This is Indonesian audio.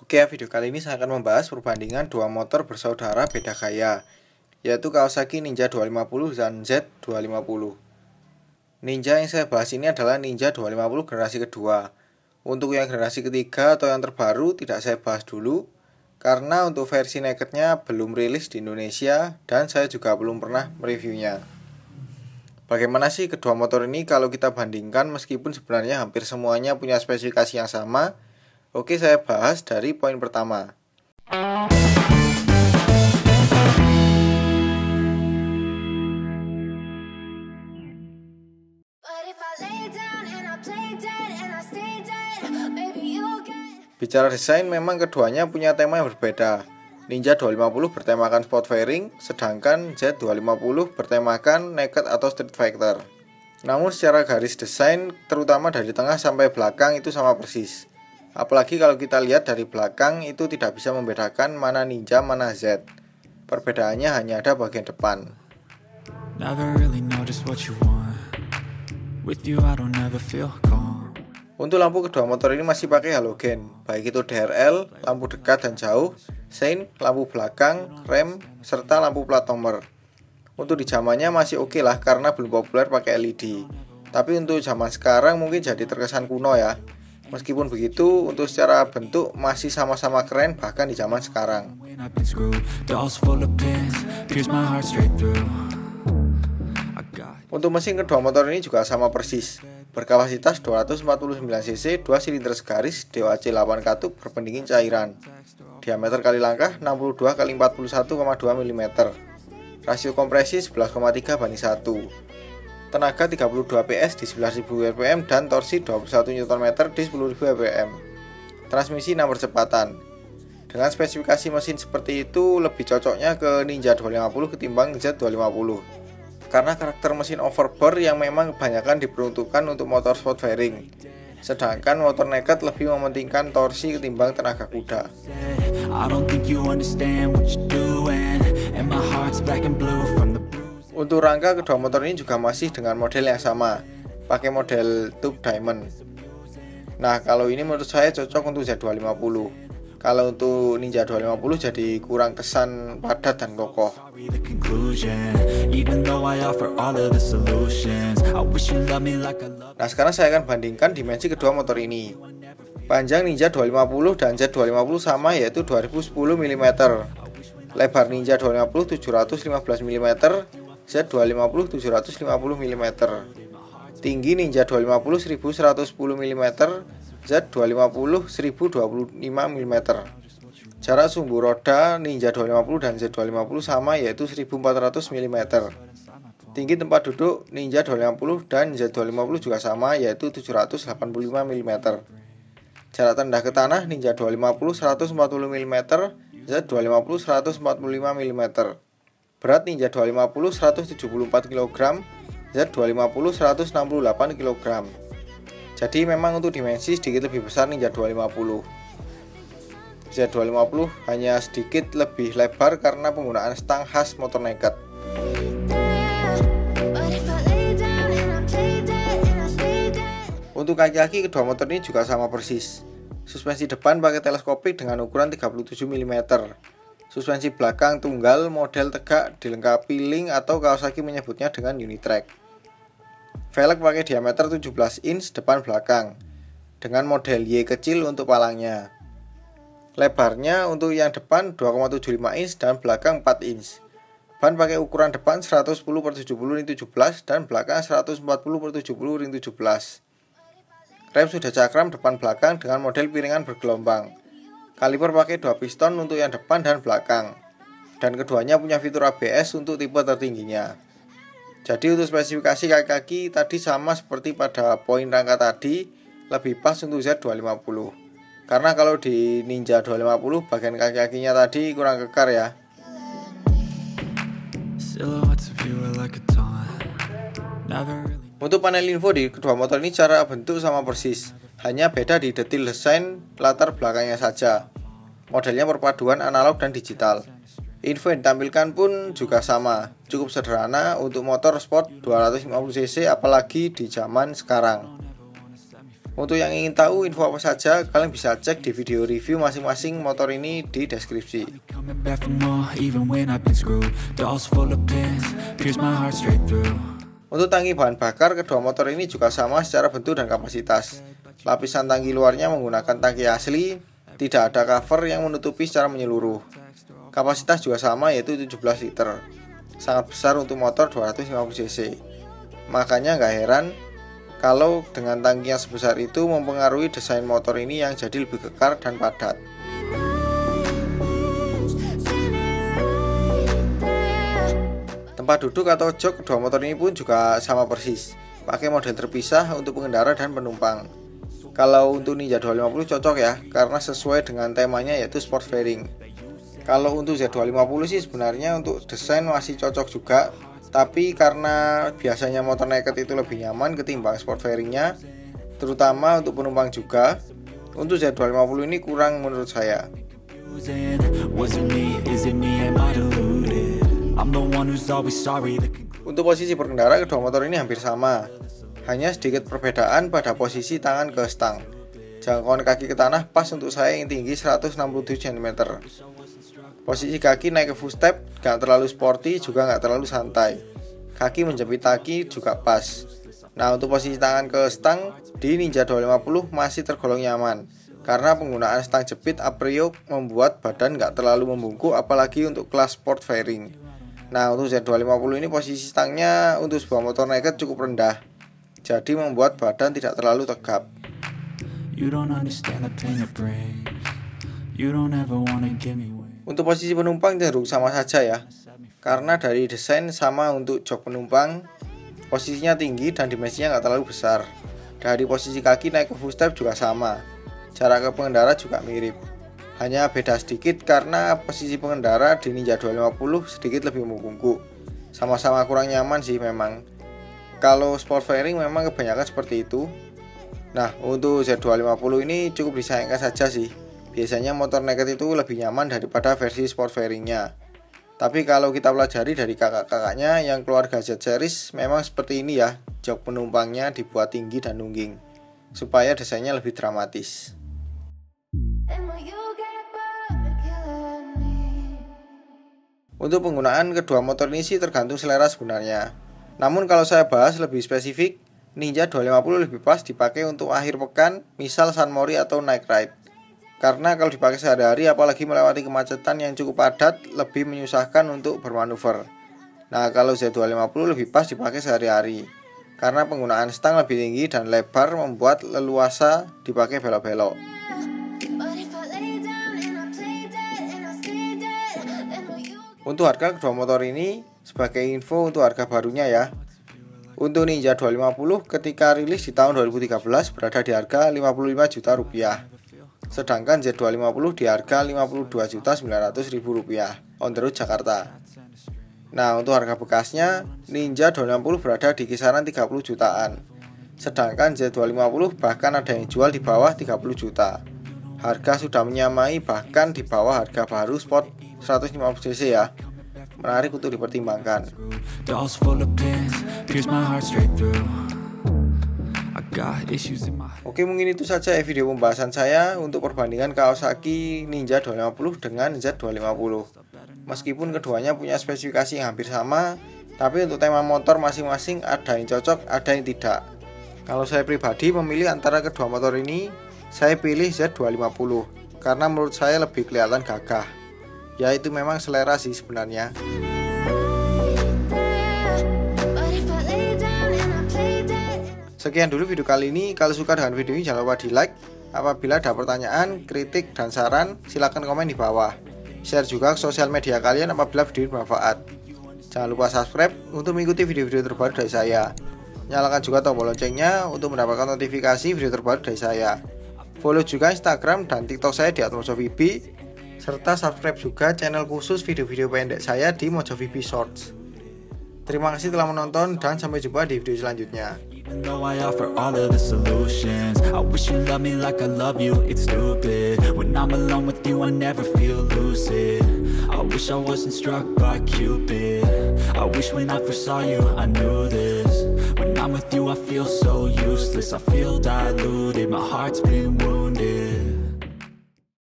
Oke, video kali ini saya akan membahas perbandingan dua motor bersaudara beda gaya, yaitu Kawasaki Ninja 250 dan Z250. Ninja yang saya bahas ini adalah Ninja 250 generasi kedua. Untuk yang generasi ketiga atau yang terbaru tidak saya bahas dulu, karena untuk versi nakednya belum rilis di Indonesia dan saya juga belum pernah mereviewnya. Bagaimana sih kedua motor ini kalau kita bandingkan meskipun sebenarnya hampir semuanya punya spesifikasi yang sama? Oke, saya bahas dari poin pertama. Bicara desain, memang keduanya punya tema yang berbeda. Ninja 250 bertemakan sport fairing, sedangkan Z250 bertemakan naked atau street fighter. Namun secara garis desain, terutama dari tengah sampai belakang itu sama persis. Apalagi kalau kita lihat dari belakang itu tidak bisa membedakan mana Ninja mana Z. Perbedaannya hanya ada bagian depan. Untuk lampu kedua motor ini masih pakai halogen, baik itu DRL, lampu dekat dan jauh, sein, lampu belakang, rem, serta lampu plat nomor. Untuk di zamannya masih oke lah karena belum populer pakai LED. Tapi untuk zaman sekarang mungkin jadi terkesan kuno ya. Meskipun begitu, untuk secara bentuk masih sama-sama keren bahkan di zaman sekarang. Untuk mesin kedua motor ini juga sama persis. Berkapasitas 249 cc, 2 silinder segaris, DOHC 8 katup berpendingin cairan. Diameter kali langkah 62 x 41,2 mm. Rasio kompresi 11,3 banding 1. Tenaga 32 PS di 11.000 rpm dan torsi 21 Nm di 10.000 rpm. Transmisi 6 percepatan. Dengan spesifikasi mesin seperti itu lebih cocoknya ke Ninja 250 ketimbang Z250. Karena karakter mesin overbore yang memang kebanyakan diperuntukkan untuk motor sport fairing. Sedangkan motor naked lebih mementingkan torsi ketimbang tenaga kuda. Untuk rangka kedua motor ini juga masih dengan model yang sama, pakai model tube diamond. Nah, kalau ini menurut saya cocok untuk Z250. Kalau untuk Ninja 250 jadi kurang kesan padat dan kokoh. Nah, sekarang saya akan bandingkan dimensi kedua motor ini. Panjang Ninja 250 dan Z250 sama, yaitu 2010 mm. Lebar Ninja 250 715 mm, Z250 750 mm. Tinggi Ninja 250 1110 mm, Z250 1025 mm. Jarak sumbu roda Ninja 250 dan Z250 sama, yaitu 1400 mm. Tinggi tempat duduk Ninja 250 dan Z250 juga sama, yaitu 785 mm. Jarak rendah ke tanah Ninja 250 140 mm, Z250 145 mm. Berat Ninja 250 174 kg, Z250 168 kg. Jadi memang untuk dimensi sedikit lebih besar Ninja 250. Z250 hanya sedikit lebih lebar karena penggunaan stang khas motor naked. Untuk kaki-kaki kedua motor ini juga sama persis. Suspensi depan pakai teleskopik dengan ukuran 37 mm. Suspensi belakang tunggal model tegak dilengkapi link atau Kawasaki menyebutnya dengan Unitrack. Velg pakai diameter 17 inch depan belakang dengan model Y kecil untuk palangnya. Lebarnya untuk yang depan 2,75 inch dan belakang 4 inch. Ban pakai ukuran depan 110/70 x 17 dan belakang 140/70 x 17. Rem sudah cakram depan belakang dengan model piringan bergelombang. Kaliper pakai 2 piston untuk yang depan dan belakang. Dan keduanya punya fitur ABS untuk tipe tertingginya. Jadi untuk spesifikasi kaki-kaki tadi sama seperti pada poin rangka tadi, lebih pas untuk Z250. Karena kalau di Ninja 250 bagian kaki-kakinya tadi kurang kekar ya. Untuk panel info di kedua motor ini cara bentuk sama persis, hanya beda di detail desain latar belakangnya saja. Modelnya perpaduan analog dan digital. Info yang ditampilkan pun juga sama, cukup sederhana untuk motor sport 250cc apalagi di zaman sekarang. Untuk yang ingin tahu info apa saja, kalian bisa cek di video review masing-masing motor ini di deskripsi. Untuk tangki bahan bakar, kedua motor ini juga sama secara bentuk dan kapasitas. Lapisan tangki luarnya menggunakan tangki asli, tidak ada cover yang menutupi secara menyeluruh. Kapasitas juga sama, yaitu 17 liter. Sangat besar untuk motor 250 cc. Makanya nggak heran kalau dengan tangki yang sebesar itu mempengaruhi desain motor ini yang jadi lebih kekar dan padat. Tempat duduk atau jok kedua motor ini pun juga sama persis, pakai model terpisah untuk pengendara dan penumpang. Kalau untuk Ninja 250 cocok ya, karena sesuai dengan temanya yaitu sport fairing. Kalau untuk Z250 sih sebenarnya untuk desain masih cocok juga, tapi karena biasanya motor naked itu lebih nyaman ketimbang sport fairingnya, terutama untuk penumpang juga, untuk Z250 ini kurang menurut saya. Untuk posisi berkendara kedua motor ini hampir sama, hanya sedikit perbedaan pada posisi tangan ke stang. Jangkauan kaki ke tanah pas untuk saya yang tinggi 167 cm. Posisi kaki naik ke full step, gak terlalu sporty juga gak terlalu santai. Kaki menjepit kaki juga pas. Nah, untuk posisi tangan ke stang di Ninja 250 masih tergolong nyaman, karena penggunaan stang jepit Aprio membuat badan gak terlalu membungkuk, apalagi untuk kelas sport fairing. Nah, untuk Z250 ini posisi stangnya untuk sebuah motor naked cukup rendah, jadi membuat badan tidak terlalu tegap. Untuk posisi penumpang cenderung sama saja ya, karena dari desain sama untuk jok penumpang, posisinya tinggi dan dimensinya nggak terlalu besar. Dari posisi kaki naik ke full step juga sama, jarak ke pengendara juga mirip. Hanya beda sedikit karena posisi pengendara di Ninja 250 sedikit lebih membungkuk. Sama-sama kurang nyaman sih memang. Kalau sport fairing memang kebanyakan seperti itu. Nah, untuk Z250 ini cukup disayangkan saja sih. Biasanya motor naked itu lebih nyaman daripada versi sport fairingnya. Tapi kalau kita pelajari dari kakak-kakaknya yang keluarga Z series, memang seperti ini ya, jok penumpangnya dibuat tinggi dan nungging, supaya desainnya lebih dramatis. Untuk penggunaan kedua motor ini sih tergantung selera sebenarnya. Namun kalau saya bahas lebih spesifik, Ninja 250 lebih pas dipakai untuk akhir pekan, misal San Mori atau night ride. Karena kalau dipakai sehari-hari, apalagi melewati kemacetan yang cukup padat, lebih menyusahkan untuk bermanuver. Nah, kalau Z250 lebih pas dipakai sehari-hari, karena penggunaan stang lebih tinggi dan lebar membuat leluasa dipakai belok-belok. Untuk harga kedua motor ini, sebagai info untuk harga barunya ya. Untuk Ninja 250 ketika rilis di tahun 2013 berada di harga 55 juta rupiah. Sedangkan Z250 di harga Rp52.900.000 on the road Jakarta. Nah, untuk harga bekasnya Ninja 250 berada di kisaran 30 jutaan. Sedangkan Z250 bahkan ada yang jual di bawah 30 juta. Harga sudah menyamai bahkan di bawah harga baru sport 150 cc ya. Menarik untuk dipertimbangkan. Oke, mungkin itu saja video pembahasan saya untuk perbandingan Kawasaki Ninja 250 dengan Z250. Meskipun keduanya punya spesifikasi yang hampir sama, tapi untuk tema motor masing-masing ada yang cocok, ada yang tidak. Kalau saya pribadi memilih antara kedua motor ini, saya pilih Z250 karena menurut saya lebih kelihatan gagah. Ya, itu memang selera sih sebenarnya. Sekian dulu video kali ini. Kalau suka dengan video ini jangan lupa di like. Apabila ada pertanyaan, kritik, dan saran, silahkan komen di bawah. Share juga ke sosial media kalian apabila video ini bermanfaat. Jangan lupa subscribe untuk mengikuti video-video terbaru dari saya. Nyalakan juga tombol loncengnya untuk mendapatkan notifikasi video terbaru dari saya. Follow juga Instagram dan TikTok saya di @mojovibi, serta subscribe juga channel khusus video-video pendek saya di Mojovibi Shorts. Terima kasih telah menonton dan sampai jumpa di video selanjutnya. Even though I offer all of the solutions, I wish you loved me like I love you, it's stupid. When I'm alone with you I never feel lucid. I wish I wasn't struck by Cupid. I wish when I first saw you I knew this. When I'm with you, I feel so useless. I feel diluted, my heart's been wounded.